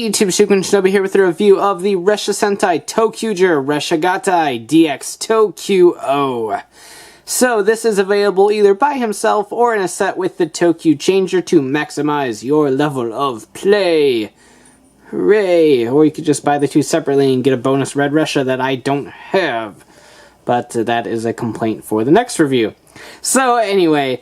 Hey YouTube, Shinobi here with a review of the Ressha Sentai ToQger Ressha Gattai DX ToQ-Oh. So this is available either by himself or in a set with the ToQ changer to maximize your level of play. Hooray! Or you could just buy the two separately and get a bonus red Ressha that I don't have. But that is a complaint for the next review. So anyway,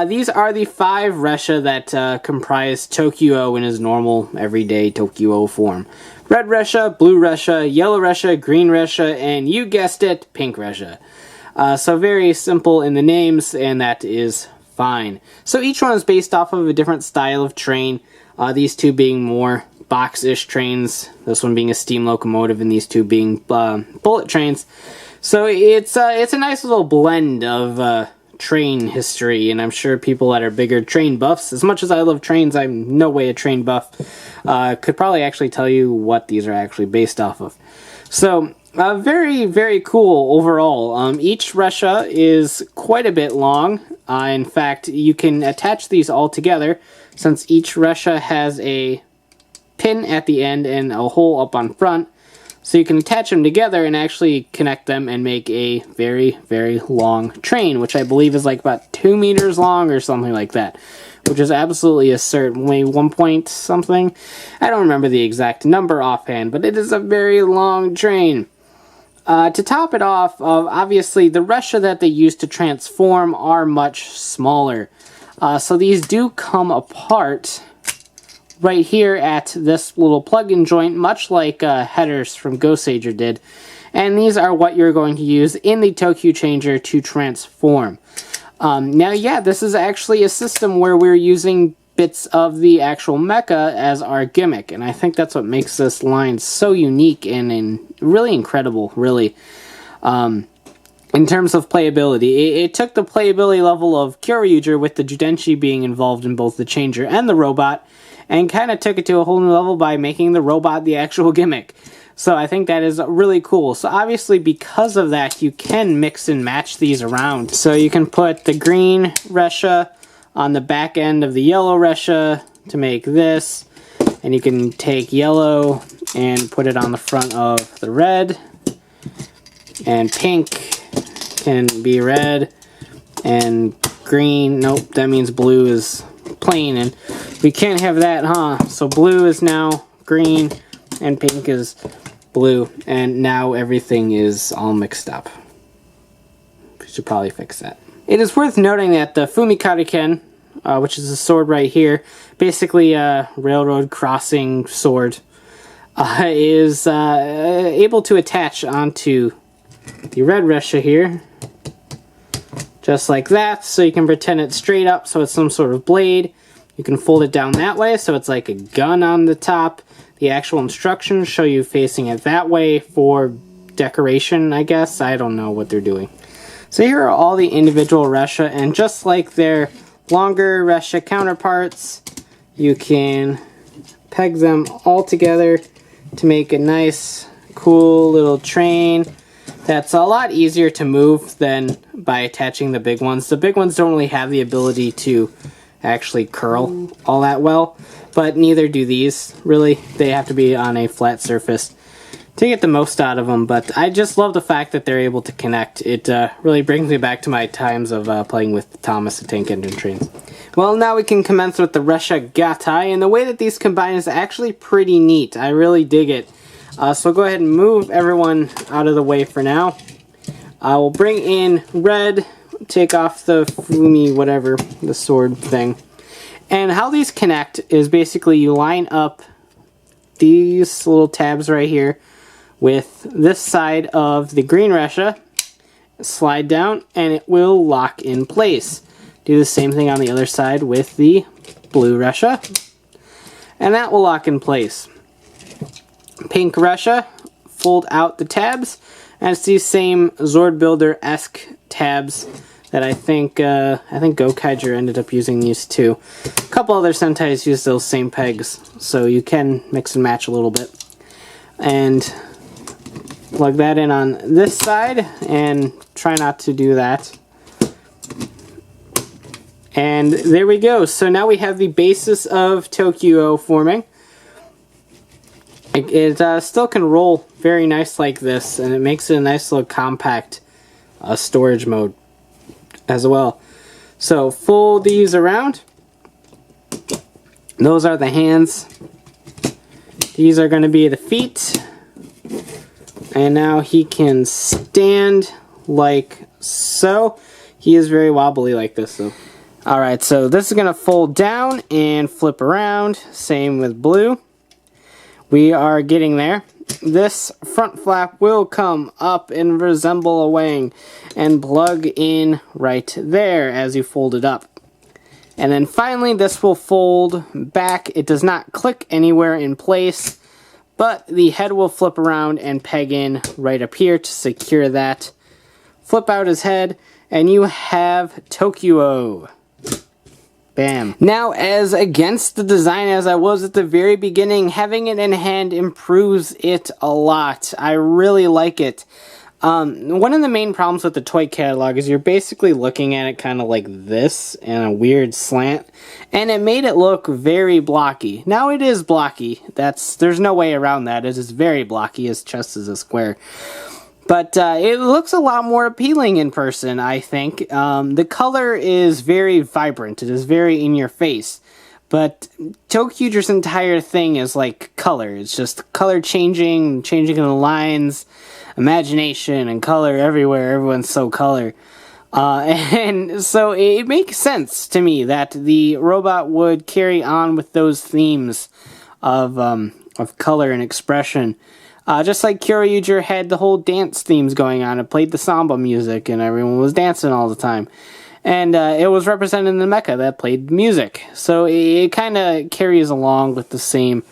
these are the 5 Ressha that comprise ToQ-Oh in his normal, everyday ToQ-Oh form. Red Ressha, blue Ressha, yellow Ressha, green Ressha, and you guessed it, pink Ressha. So very simple in the names, and that is fine. So each one is based off of a different style of train, these two being more box-ish trains, this one being a steam locomotive, and these two being bullet trains. So it's a nice little blend of train history, and I'm sure people that are bigger train buffs, as much as I love trains, I'm no way a train buff, could probably actually tell you what these are actually based off of. So, very, very cool overall. Each Ressha is quite a bit long. In fact, you can attach these all together, since each Ressha has a pin at the end and a hole up on front. So you can attach them together and actually connect them and make a very, very long train, which I believe is like about 2 meters long or something like that, which is absolutely absurd. Maybe 1 point something? I don't remember the exact number offhand, but it is a very long train. To top it off, obviously the Ressha that they use to transform are much smaller. So these do come apart right here at this little plug-in joint, much like headers from Go-Sager did. And these are what you're going to use in the ToQ changer to transform. Now, yeah, this is actually a system where we're using bits of the actual mecha as our gimmick, and I think that's what makes this line so unique and really incredible, really. In terms of playability, it took the playability level of ToQger with the Judenshi being involved in both the changer and the robot, and kind of took it to a whole new level by making the robot the actual gimmick. So I think that is really cool. So obviously because of that, you can mix and match these around. So you can put the green Ressha on the back end of the yellow Ressha to make this, and you can take yellow and put it on the front of the red, and pink can be red, and green, nope, that means blue is plain, and we can't have that, huh? So blue is now green, and pink is blue, and now everything is all mixed up. We should probably fix that. It is worth noting that the Fumikariken, which is a sword right here, basically a railroad crossing sword, is able to attach onto the red Ressha here, just like that, so you can pretend it's straight up, so it's some sort of blade. You can fold it down that way, so it's like a gun on the top. The actual instructions show you facing it that way for decoration, I guess. I don't know what they're doing. So here are all the individual Ressha, and just like their longer Ressha counterparts, you can peg them all together to make a nice, cool little train that's a lot easier to move than by attaching the big ones. The big ones don't really have the ability to actually curl all that well, but neither do these, really. They have to be on a flat surface to get the most out of them, but I just love the fact that they're able to connect. It really brings me back to my times of playing with Thomas the Tank Engine trains. Well, now we can commence with the Ressha Gattai, and the way that these combine is actually pretty neat. I really dig it. So go ahead and move everyone out of the way for now. We'll bring in red, take off the Fumi, whatever, the sword thing. And how these connect is basically you line up these little tabs right here with this side of the green Ressha, slide down, and it will lock in place. Do the same thing on the other side with the blue Ressha, and that will lock in place. Pink Ressha, fold out the tabs, and it's these same Zord Builder-esque tabs that I think Go-Kaiger ended up using these too. A couple other Sentais use those same pegs, so you can mix and match a little bit. And plug that in on this side, and try not to do that. And there we go. So now we have the basis of ToQ-Oh forming. It still can roll very nice like this, and it makes it a nice little compact storage mode as well. So fold these around. Those are the hands. These are going to be the feet. And now he can stand like so. He is very wobbly like this though. Alright, so this is going to fold down and flip around. Same with blue. We are getting there. This front flap will come up and resemble a wing and plug in right there as you fold it up. And then finally this will fold back. It does not click anywhere in place, but the head will flip around and peg in right up here to secure that. Flip out his head and you have ToQ-Oh. Bam. Now, as against the design as I was at the very beginning, having it in hand improves it a lot. I really like it. One of the main problems with the toy catalog is you're basically looking at it kind of like this in a weird slant, and it made it look very blocky. Now it is blocky. There's no way around that. It is very blocky. His chest is a square. But it looks a lot more appealing in person, I think. The color is very vibrant. It is very in your face. But ToQger's entire thing is like color. It's just color changing in the lines, imagination and color everywhere. Everyone's so color. And so it makes sense to me that the robot would carry on with those themes of color and expression. Just like ToQger had the whole dance themes going on. It played the samba music and everyone was dancing all the time. And it was represented in the mecha that played music. So it kind of carries along with the same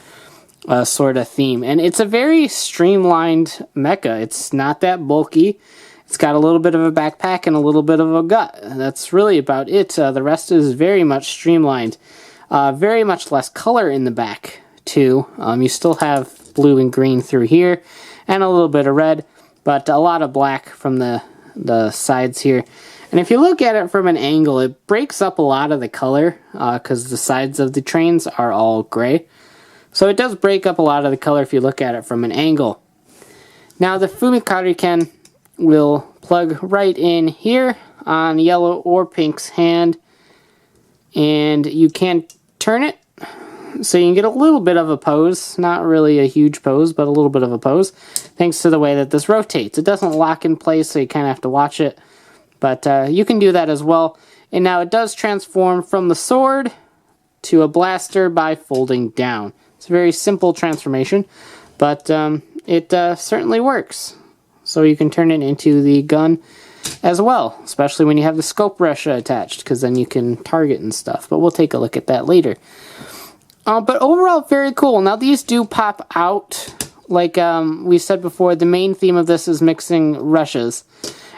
sort of theme. And it's a very streamlined mecha. It's not that bulky. It's got a little bit of a backpack and a little bit of a gut. That's really about it. The rest is very much streamlined. Very much less color in the back, too. You still have blue and green through here, and a little bit of red, but a lot of black from the sides here. And if you look at it from an angle, it breaks up a lot of the color, because the sides of the trains are all gray. So it does break up a lot of the color if you look at it from an angle. Now the Fumikariken will plug right in here on yellow or pink's hand, and you can turn it so you can get a little bit of a pose. Not really a huge pose, but a little bit of a pose, thanks to the way that this rotates. It doesn't lock in place, so you kind of have to watch it, but you can do that as well. And now it does transform from the sword to a blaster by folding down. It's a very simple transformation, but it certainly works. So you can turn it into the gun as well, especially when you have the scope Ressha attached, because then you can target and stuff. But we'll take a look at that later. But overall, very cool. Now, these do pop out. Like we said before, the main theme of this is mixing Reshas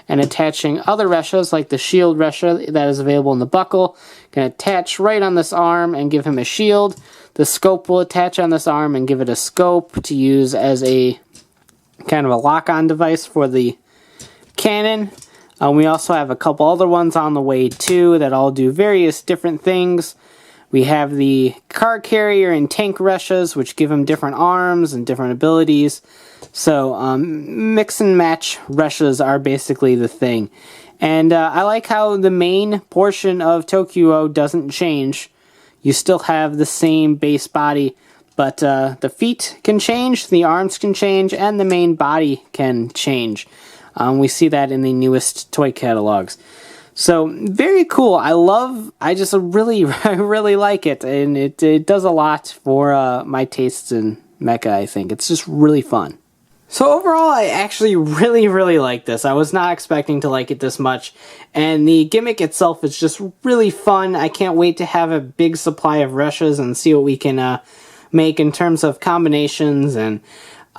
and attaching other Reshas, like the shield Ressha that is available in the buckle. Can attach right on this arm and give him a shield. The scope will attach on this arm and give it a scope to use as a kind of a lock-on device for the cannon. We also have a couple other ones on the way too that all do various different things. We have the car carrier and tank Reshas, which give him different arms and different abilities. So mix and match Reshas are basically the thing. And I like how the main portion of ToQ-Oh doesn't change. You still have the same base body, but the feet can change, the arms can change, and the main body can change. We see that in the newest toy catalogs. So, very cool. I just really like it, and it does a lot for my tastes in mecha, I think. It's just really fun. So overall, I actually really like this. I was not expecting to like it this much, and the gimmick itself is just really fun. I can't wait to have a big supply of Reshas and see what we can make in terms of combinations, and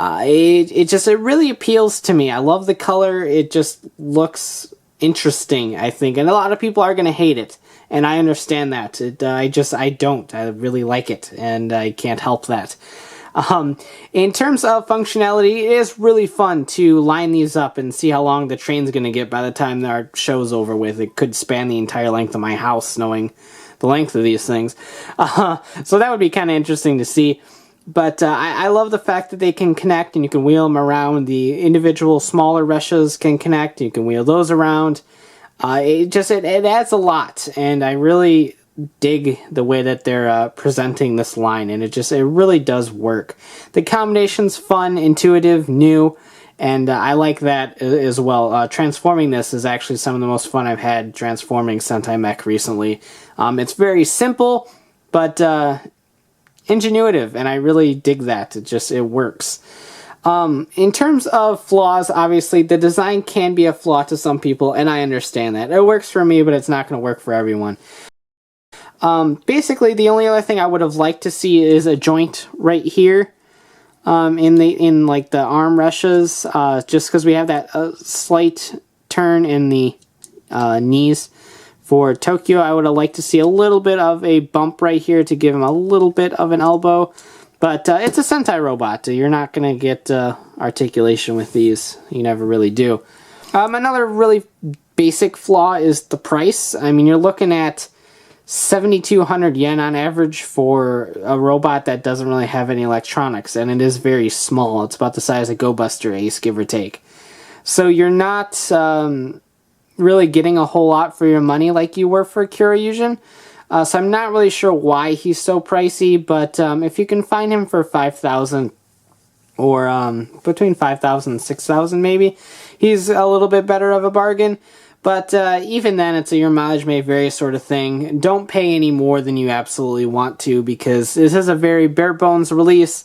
it really appeals to me. I love the color. It just looks interesting, I think, and a lot of people are going to hate it, and I understand that. I don't. I really like it, and I can't help that. In terms of functionality, it is really fun to line these up and see how long the train's going to get by the time our show's over with. It could span the entire length of my house, knowing the length of these things. So that would be kind of interesting to see. But I love the fact that they can connect and you can wheel them around. The individual smaller Reshas can connect. You can wheel those around. It adds a lot, and I really dig the way that they're presenting this line, and it really does work. The combination's fun, intuitive, new, and I like that as well. Transforming this is actually some of the most fun I've had transforming Sentai Mech recently. It's very simple, but ingenuitive, and I really dig that. It works. In terms of flaws, obviously, the design can be a flaw to some people, and I understand that. It works for me, but it's not going to work for everyone. Basically, the only other thing I would have liked to see is a joint right here, in like the arm Reshas, just because we have that slight turn in the knees. For ToQ-Oh, I would have liked to see a little bit of a bump right here to give him a little bit of an elbow. But it's a Sentai robot. You're not going to get articulation with these. You never really do. Another really basic flaw is the price. I mean, you're looking at 7,200 yen on average for a robot that doesn't really have any electronics. And it is very small. It's about the size of Go Buster Ace, give or take. So you're not really getting a whole lot for your money like you were for Kyoryugen. So I'm not really sure why he's so pricey, but if you can find him for 5,000 or between 5,000 and 6,000 maybe, he's a little bit better of a bargain. But even then, it's a your mileage may vary sort of thing. Don't pay any more than you absolutely want to, because this is a very bare bones release.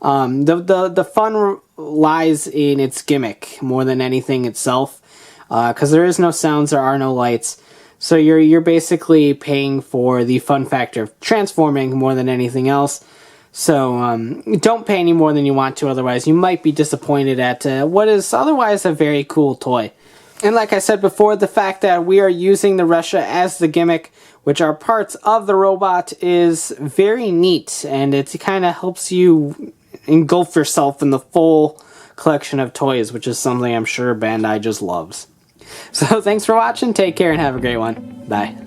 The fun lies in its gimmick more than anything itself, because there is no sounds, there are no lights. So you're basically paying for the fun factor of transforming more than anything else. So don't pay any more than you want to, otherwise you might be disappointed at what is otherwise a very cool toy. And like I said before, the fact that we are using the Ressha as the gimmick, which are parts of the robot, is very neat, and it kind of helps you engulf yourself in the full collection of toys, which is something I'm sure Bandai just loves. So thanks for watching, take care, and have a great one. Bye.